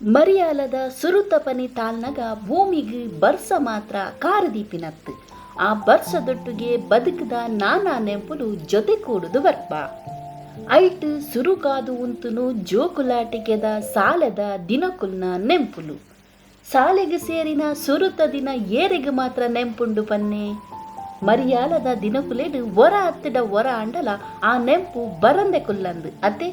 ಮರಿಯಾಲದ ಸುರುತಪನಿ ತಾಲ್ನಾಗ ಭೂಮಿಗೆ ಬರ್ಸ ಮಾತ್ರ ಕಾರದೀಪಿನತ್ತು. ಆ ಬರ್ಸದೊಟ್ಟಿಗೆ ಬದುಕದ ನಾನಾ ನೆಂಪುಲು ಜೊತೆ ಕೂಡುದು ಬರ್ಪ. ಐಟ್ ಸುರುಕಾದು ಉಂತುನು ಜೋಕುಲಾಟಿಕೆದ ಸಾಲದ ದಿನಕುಲ್ನ ನೆಂಪುಲು. ಸಾಲೆಗೆ ಸೇರಿನ ಸುರುತ ದಿನ ಏರೆಗೆ ಮಾತ್ರ ನೆಂಪುಂಡು ಪನ್ನೆ. ಮರಿಯಾಲದ ದಿನಕುಲೇಡು ಒರ ಹತ್ತಿಡ ಒರ ಅಂಡಲ ಆ ನೆಂಪು ಬರಂದೆ ಕುಲ್ಲಂದು ಅತೆ.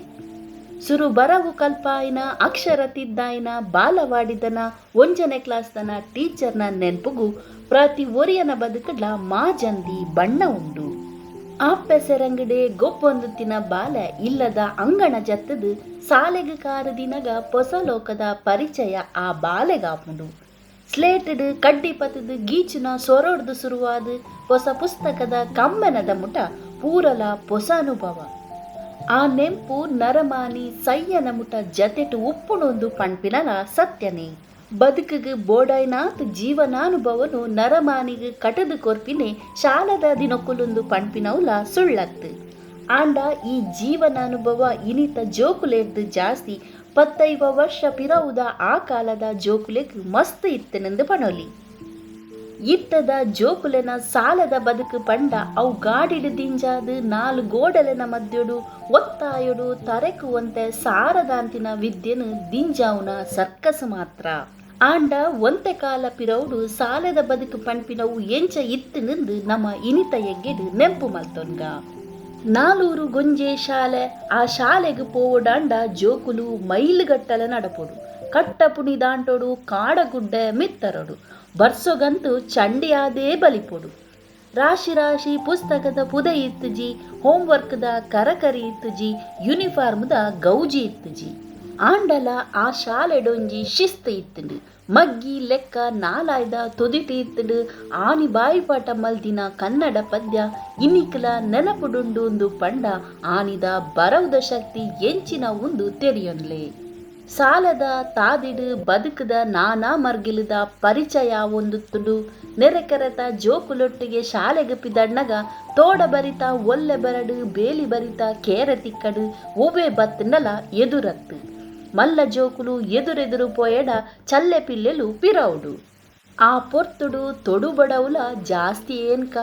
ಸುರು ಬರವು ಕಲ್ಪಾಯಿನ ಅಕ್ಷರ ತಿದ್ದಾಯಿನ ಬಾಲವಾಡಿದನ ಒಂಜನೆ ಕ್ಲಾಸ್ದನ ಟೀಚರ್ನ ನೆನ್ಪುಗು ಪ್ರತಿ ಒರಿಯನ ಬದುಕಡ್ಲ ಮಾಜಂದಿ ಬಣ್ಣ ಉಂಡು. ಆ ಪೆಸರಂಗಡೆ ಗೊಬ್ಬೊಂದುತ್ತಿನ ಬಾಲ ಇಲ್ಲದ ಅಂಗಣ ಜತ್ತದು ಸಾಲೆಗೆ ಕಾರದಿನಗ ಹೊಸ ಲೋಕದ ಪರಿಚಯ ಆ ಬಾಲೆಗಾಪುಂಡು. ಸ್ಲೇಟಡ್ ಕಡ್ಡಿ ಪತದು ಗೀಚಿನ ಸೊರೊಡ್ದು ಸುರುವಾದ ಹೊಸ ಪುಸ್ತಕದ ಕಮ್ಮೆನದ ಮುಟ ಪೂರಲ ಹೊಸ ಅನುಭವ. ಆ ನೆಂಪು ನರಮಾನಿ ಸಯ್ಯನ ಮುಟ ಜತೆಟು ಉಪ್ಪುಣೊಂದು ಪಣ್ಪಿನಲ ಸತ್ಯನೇ. ಬದುಕಿಗೆ ಬೋಡೈನಾತ್ ಜೀವನಾನುಭವನು ನರಮಾನಿಗೆ ಕಟದು ಕೊರ್ಪಿನೆ ಶಾಲದ ದಿನಕ್ಕುಲೊಂದು ಪಣ್ಪಿನವುಲ ಸುಳ್ಳತ್ತು. ಆಂಡ ಈ ಜೀವನಾನುಭವ ಇನಿತ ಜೋಕುಲೆರ್ದು ಜಾಸ್ತಿ 15 ವರ್ಷ ಪಿರವುದ ಆ ಕಾಲದ ಜೋಕುಲೆಗ್ ಮಸ್ತ್ ಇತ್ತೆನೆಂದು ಪಣೊಲಿ. ಇತ್ತದ ಜೋಕುಲೆನ ಸಾಲದ ಬದುಕು ಪಂಡ ಅವು ಗಾಡಿಡಿದಿಂಜಾದು 4 ಗೋಡಲೆನ ಮದ್ಯೊಡು ಒತ್ತಾಯೊಡು ತರೆಕುವಂತೆ ಸಾರದಾಂತಿನ ವಿದ್ಯೆನು ದಿಂಜಾವುನ ಸರ್ಕಸ್ ಮಾತ್ರ. ಆಂಡ ಒಂತೆ ಕಾಲ ಪಿರವುಡು ಸಾಲದ ಬದುಕು ಪಂಪಿನವು ಎಂಚ ಇತ್ತು ನಿಂದು ನಮ್ಮ ಇನಿತ ಎಗ್ಗೆಡು ನೆಂಪು ಮಲ್ತೊನ್ಗ. 4 ಗೊಂಜೆ ಶಾಲೆ. ಆ ಶಾಲೆಗೆ ಪೋವಡಾಂಡ ಜೋಕುಲು ಮೈಲುಗಟ್ಟಲ ನಡಪೊಡು. ಕಟ್ಟ ಪುಣಿದಾಂಟೋಡು ಕಾಡಗುಡ್ಡೆ ಮಿತ್ತರೊಡು. ಬರ್ಸೊಗಂತೂ ಚಂಡಿಯಾದೇ ಬಲಿಪೊಡು. ರಾಶಿ ರಾಶಿ ಪುಸ್ತಕದ ಪುದೆ ಇತ್ತುಜಿ, ಹೋಂವರ್ಕ್ದ ಕರಕರಿ ಇತ್ತುಜಿ, ಯೂನಿಫಾರ್ಮ್ದ ಗೌಜಿ ಇತ್ತುಜಿ. ಆಂಡಲ ಆ ಶಾಲೆಡೊಂಜಿ ಶಿಸ್ತು ಇತ್ತುಂಡು. ಮಗ್ಗಿ ಲೆಕ್ಕ ನಾಲಾಯ್ದ ತೊದಿಟಿ ಇತ್ತುಂಡು. ಆನಿ ಬಾಯಿಪಾಠ ಮಲ್ದಿನ ಕನ್ನಡ ಪದ್ಯ ಇನ್ನಿಕ್ಲ ನೆನಪುಡುಂಡು ಒಂದು ಪಂಡ ಆನಿದ ಬರವುದ ಶಕ್ತಿ ಎಂಚಿನ ಒಂದು ತೆರಿಯೊನ್ಲೆ. ಸಾಲದ ತಾದಿಡು ಬದುಕದ ನಾನಾ ಮರ್ಗಿಲದ ಪರಿಚಯ ಒಂದುತ್ತುಂಡು. ನೆರೆಕೆರೆತ ಜೋಕುಲೊಟ್ಟಿಗೆ ಶಾಲೆಗೆ ಪಿದಣ್ಣಗ ತೋಡ ಬರಿತ ಒಲ್ಲೆ ಬರಡು ಬೇಲಿ ಬರಿತ ಕೇರೆ ತಿಕ್ಕಡು ಒವ್ವೆ ಬತ್ತನಲ ಎದುರತ್ತು. ಮಲ್ಲ ಜೋಕುಲು ಎದುರೆದುರು ಪೋಯಡ ಚಲ್ಲೆ ಪಿಲ್ಲೆಲು ಪಿರವುಡು. ಆ ಪೊರ್ತುಡು ತೊಡುಬಡವುಲ ಜಾಸ್ತಿ ಏನ್ಕ.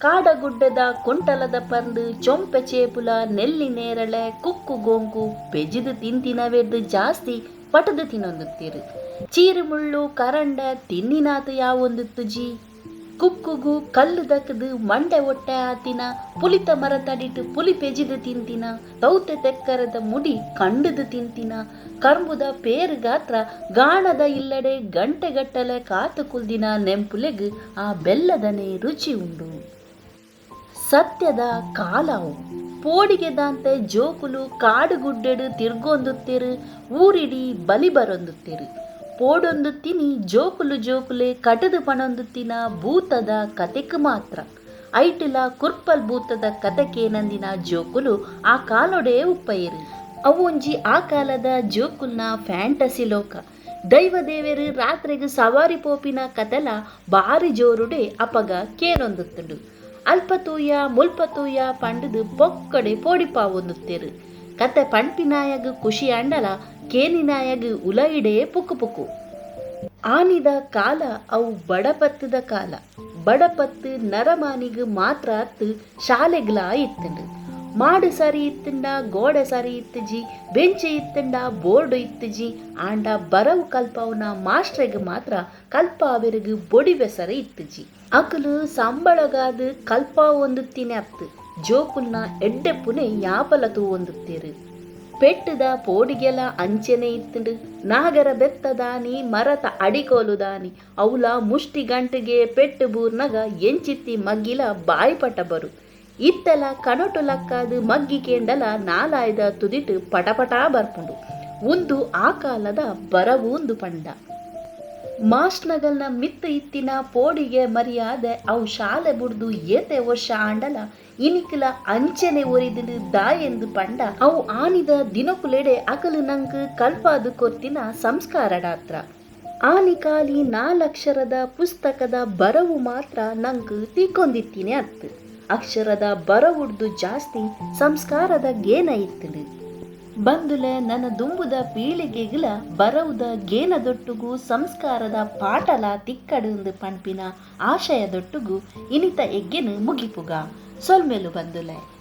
ಕಾಡಗುಡ್ಡದ ಕೊಂಟಲದ ಪಂದು ಚೊಂಪೆ ಚೇಪುಲ ನೆಲ್ಲಿ ನೇರಳೆ ಕುಕ್ಕು ಗೋಂಕು ಪೆಜಿದು ತಿಂತಿನವೆದ್ದು ಜಾಸ್ತಿ ಪಟದು ತಿನ್ನೊಂದುತ್ತೀರು. ಚೀರು ಮುಳ್ಳು ಕರಂಡ ತಿನ್ನಿನಾತು ಯಾವೊಂದು ತುಜಿ. ಕುಕ್ಕುಗು ಕಲ್ಲು ದಕ್ಕದು ಮಂಡೆ ಒಟ್ಟೆ ಆತಿನ. ಪುಲಿತ ಮರ ತಡಿಟು ಪುಲಿ ಪೆಜಿದು ತಿಂತಿನ. ತೌತೆ ತೆಕ್ಕರದ ಮುಡಿ ಕಂಡುದು ತಿಂತಿನ. ಕರ್ಬುದ ಪೇರು ಗಾತ್ರ ಗಾಣದ ಇಲ್ಲಡೆ ಗಂಟೆಗಟ್ಟಲೆ ಕಾತು ಕುಲ್ದಿನ ನೆಂಪುಲೆಗ್ ಆ ಬೆಲ್ಲದನೆ ರುಚಿ ಉಂಡು. ಸತ್ಯದ ಕಾಲವು ಪೋಡಿಗೆದಂತೆ ಜೋಕುಲು ಕಾಡುಗುಡ್ಡೆಡು ತಿರ್ಗೊಂದುತ್ತೇರು. ಊರಿಡಿ ಬಲಿ ಬರೊಂದುತ್ತೇರು. ಪೋಡೊಂದು ತಿನಿ ಜೋಕುಲು ಜೋಕುಲೆ ಕಟದು ಪಣೊಂದುತ್ತಿನ ಭೂತದ ಕತೆಕ್ ಮಾತ್ರ. ಐಟಿಲ ಕುರ್ಪಲ್ ಭೂತದ ಕತೆಕೇನಂದಿನ ಜೋಕುಲು ಆ ಕಾಲೊಡೆ ಉಪ್ಪಯಿರು. ಅವೊಂಜಿ ಆ ಕಾಲದ ಜೋಕುಲ್ನ ಫ್ಯಾಂಟಸಿ ಲೋಕ. ದೈವದೇವರು ರಾತ್ರಿಗೆ ಸವಾರಿ ಪೋಪಿನ ಕತೆಲ ಬಾರಿ ಜೋರುಡೆ ಅಪಗ ಕೇರೊಂದುತ್ತುಂಡು. ಅಲ್ಪತೂಯ ಮುಲ್ಪತೂಯ ಪಂಡದು ಪೊಕ್ಕಡೆ ಪೋಡಿಪಾವೊಂದುತ್ತೇರು. ಕತೆ ಪಂಪಿನಾಯಗ ಖುಷಿ ಅಂಡಲ ಕೇನಿನಾಯಗ ಉಲಯಿಡೆ ಪುಕು ಪುಕು. ಆನಿದ ಕಾಲ ಅವು ಬಡಪತ್ತದ ಕಾಲ. ಬಡಪತ್ತು ನರಮಾನಿಗೆ ಮಾತ್ರ ಅತ್ತು ಶಾಲೆಗ್ಲ ಇತ್ತುಂಡು. ಮಾಡು ಸರಿ ಇತ್ತುಂಡ ಗೋಡೆ ಸರಿ ಇತ್ತುಜಿ, ಬೆಂಚೆ ಇತ್ತುಂಡ ಬೋರ್ಡು ಇತ್ತುಜಿ. ಆಂಡ ಬರವು ಕಲ್ಪವನ ಮಾಸ್ಟ್ರೆಗೆ ಮಾತ್ರ ಕಲ್ಪಾವೆರೆಗೆ ಬೊಡಿವೆ ಸರಿ ಇತ್ತುಜಿ. ಅಕಲು ಸಂಬಳಗಾದು ಕಲ್ಪ ಒಂದುತ್ತಿನ ಅತ್ತು. ಜೋಕುಲ್ನ ಎಡ್ಡೆಪ್ಪುನೆ ಯಾಪಲತು ಒಂದುತ್ತೇರು. ಪೆಟ್ಟದ ಪೋಡಿಗೆಲ ಅಂಚೆನೆ ಇತ್ತುಂಡು. ನಾಗರ ಬೆತ್ತದಾನಿ ಮರತ ಅಡಿಕೋಲುದಾನಿ ಅವಲ ಮುಷ್ಟಿ ಗಂಟೆಗೆ ಪೆಟ್ಟು ಬೂರ್ನಗ ಎಂಚಿತ್ತಿ ಮಗ್ಗಿಲ ಬಾಯಿಪಟ ಬರು. ಇತ್ತೆಲ ಕನಟು ಲಕ್ಕಾದು ಮಗ್ಗಿ ಕೇಂಡಲ ನಾಲಾಯ್ದ ತುದಿಟು ಪಟಪಟಾ ಬರ್ಪುಂಡು. ಒಂದು ಆ ಕಾಲದ ಬರವೂಂದು ಪಂಡ. ಮಾಸ್ಟ್ನಗಲ್ನ ಮಿತ್ತ ಇತ್ತಿನ ಪೋಡಿಗೆ ಮರಿಯಾದೆ ಅವು ಶಾಲೆ ಬುಡ್ದು ಏತೆ ವರ್ಷ ಆಂಡಲ ಇನಿಕಲ ಅಂಚೆನೆ ಒರಿದು ದಾಯೆಂದು ಪಂಡ ಅವು ಆನಿದ ದಿನಕುಲೆಡೆ ಅಕಲು ನಂಗೆ ಕಲ್ಪಾದು ಕೊರ್ತಿನ ಸಂಸ್ಕಾರಡಾತ್ರ. ಆನಿ ಕಾಲಿ 4 ಅಕ್ಷರದ ಪುಸ್ತಕದ ಬರವು ಮಾತ್ರ ನಂಗೆ ತಿಕ್ಕೊಂದಿತ್ತಿನೇ ಅತ್ತು. ಅಕ್ಷರದ ಬರವುಡ್ದು ಜಾಸ್ತಿ ಸಂಸ್ಕಾರದ ಗೇನ ಇತ್ತು. ಬಂದುಲೆ ನನ್ನ ದುಂಬುದ ಪೀಳಿಗೆಗಳ ಬರವುದ ಗೇನದೊಟ್ಟುಗು ಸಂಸ್ಕಾರದ ಪಾಟಲ ತಿಕ್ಕಡುಂದು ಪಣ್ಪಿನ ಆಶಯದೊಟ್ಟುಗು ಇನಿತ ಎಗ್ಗೆನು ಮುಗಿಪುಗ ಸೊಲ್ಮೆಲು ಬಂದುಲೆ.